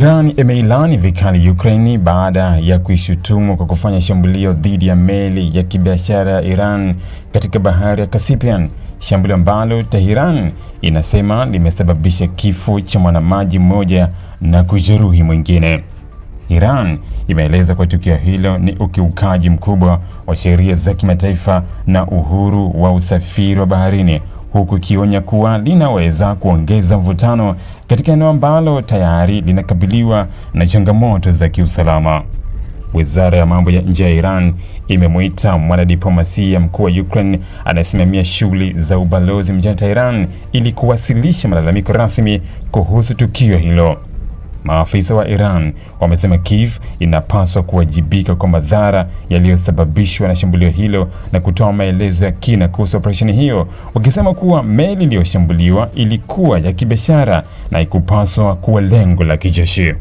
Iran imeilani vikali Ukraine baada ya kuishutumu kwa kufanya shambulio dhidi ya meli ya kibiashara ya Iran katika bahari ya Caspian, shambulio ambalo Tehran inasema limesababisha kifo cha mwanamaji mmoja na kujeruhi mwingine. Iran imeeleza kwa tukio hilo ni ukiukaji mkubwa wa sheria za kimataifa na uhuru wa usafiri wa baharini, huku ikionya kuwa linaweza kuongeza mvutano katika eneo ambalo tayari linakabiliwa na changamoto za kiusalama. Wizara ya mambo ya nje ya Iran imemuita mwanadiplomasia mkuu wa Ukraine anayesimamia shughuli za ubalozi mjini Tehran ili kuwasilisha malalamiko rasmi kuhusu tukio hilo. Maafisa wa Iran wamesema Kiev inapaswa kuwajibika kwa madhara yaliyosababishwa na shambulio hilo na kutoa maelezo ya kina kuhusu operesheni hiyo, wakisema kuwa meli iliyoshambuliwa ilikuwa ya kibiashara na haikupaswa kuwa lengo la kijeshi.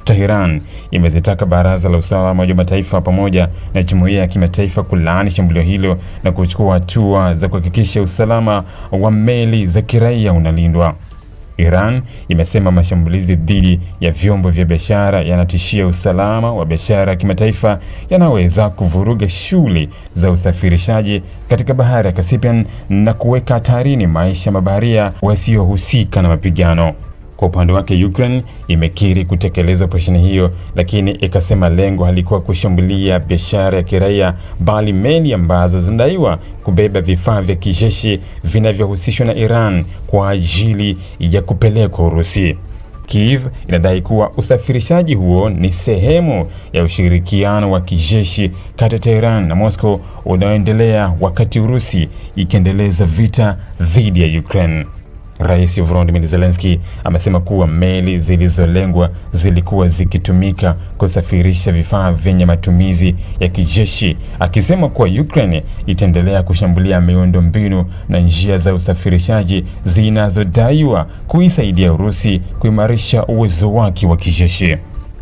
Tehran imezitaka Baraza la Usalama wa Mataifa pamoja na jumuiya ya kimataifa kulaani shambulio hilo na kuchukua hatua za kuhakikisha usalama wa meli za kiraia unalindwa. Iran imesema mashambulizi dhidi ya vyombo vya biashara yanatishia usalama wa biashara ya kimataifa, yanaweza kuvuruga shughuli za usafirishaji katika bahari ya Caspian na kuweka hatarini maisha ya mabaharia wasiohusika na mapigano. Kwa upande wake, Ukraine imekiri kutekeleza operesheni hiyo, lakini ikasema lengo halikuwa kushambulia biashara ya kiraia bali meli ambazo zinadaiwa kubeba vifaa vya kijeshi vinavyohusishwa na Iran kwa ajili ya kupelekwa Urusi. Kiev inadai kuwa usafirishaji huo ni sehemu ya ushirikiano wa kijeshi kati ya Tehran na Moscow unaoendelea wakati Urusi ikiendeleza vita dhidi ya Ukraine. Rais Volodymyr Zelensky amesema kuwa meli zilizolengwa zilikuwa zikitumika kusafirisha vifaa vyenye matumizi ya kijeshi, akisema kuwa Ukraine itaendelea kushambulia miundombinu na njia za usafirishaji zinazodaiwa kuisaidia Urusi kuimarisha uwezo wake wa kijeshi.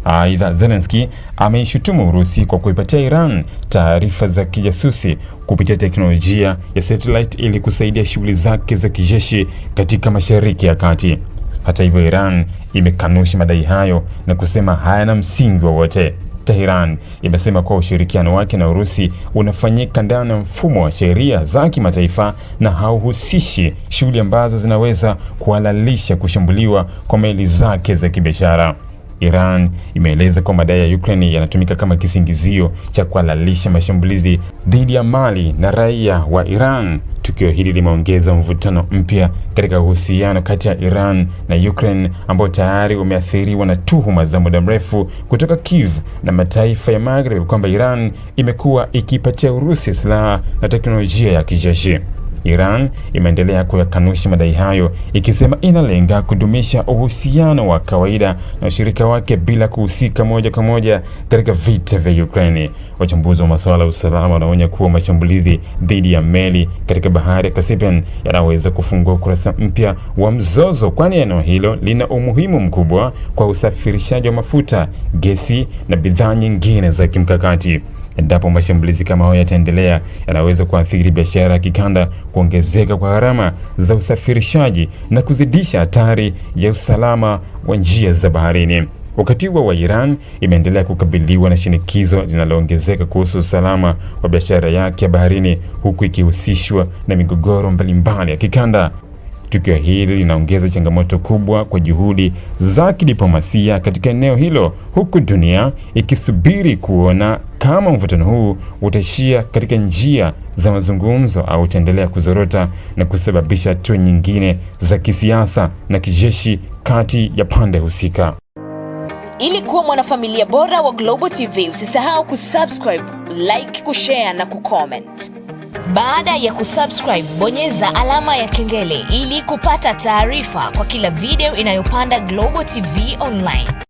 Aidha, Zelensky ameishutumu Urusi kwa kuipatia Iran taarifa za kijasusi kupitia teknolojia ya satellite ili kusaidia shughuli zake za kijeshi katika Mashariki ya Kati. Hata hivyo, Iran imekanusha madai hayo na kusema hayana msingi wowote. Tehran imesema kuwa ushirikiano wake na Urusi unafanyika ndani ya mfumo wa sheria za kimataifa na hauhusishi shughuli ambazo zinaweza kuhalalisha kushambuliwa kwa meli zake za kibiashara. Iran imeeleza kwa madai ya Ukraine yanatumika kama kisingizio cha kuhalalisha mashambulizi dhidi ya mali na raia wa Iran. Tukio hili limeongeza mvutano mpya katika uhusiano kati ya Iran na Ukraine ambao tayari umeathiriwa na tuhuma za muda mrefu kutoka Kiev na mataifa ya Maghreb kwamba Iran imekuwa ikipatia Urusi silaha na teknolojia ya kijeshi. Iran imeendelea kuyakanusha madai hayo, ikisema inalenga kudumisha uhusiano wa kawaida na ushirika wake bila kuhusika moja kwa moja katika vita vya Ukraine. Wachambuzi wa masuala ya usalama wanaonya kuwa mashambulizi dhidi ya meli katika bahari ya Caspian yanaweza kufungua ukurasa mpya wa mzozo, kwani eneo hilo lina umuhimu mkubwa kwa usafirishaji wa mafuta, gesi na bidhaa nyingine za kimkakati. Endapo mashambulizi kama hayo yataendelea, yanaweza kuathiri biashara ya kikanda, kuongezeka kwa gharama za usafirishaji na kuzidisha hatari ya usalama wa njia za baharini. Wakati wa Iran imeendelea kukabiliwa na shinikizo linaloongezeka kuhusu usalama wa biashara yake ya baharini, huku ikihusishwa na migogoro mbalimbali ya kikanda. Tukio hili linaongeza changamoto kubwa kwa juhudi za kidiplomasia katika eneo hilo, huku dunia ikisubiri kuona kama mvutano huu utaishia katika njia za mazungumzo au utaendelea kuzorota na kusababisha hatua nyingine za kisiasa na kijeshi kati ya pande husika. Ili kuwa mwanafamilia bora wa Global TV, usisahau kusubscribe, like, kushare na kucomment. Baada ya kusubscribe, bonyeza alama ya kengele ili kupata taarifa kwa kila video inayopanda Global TV Online.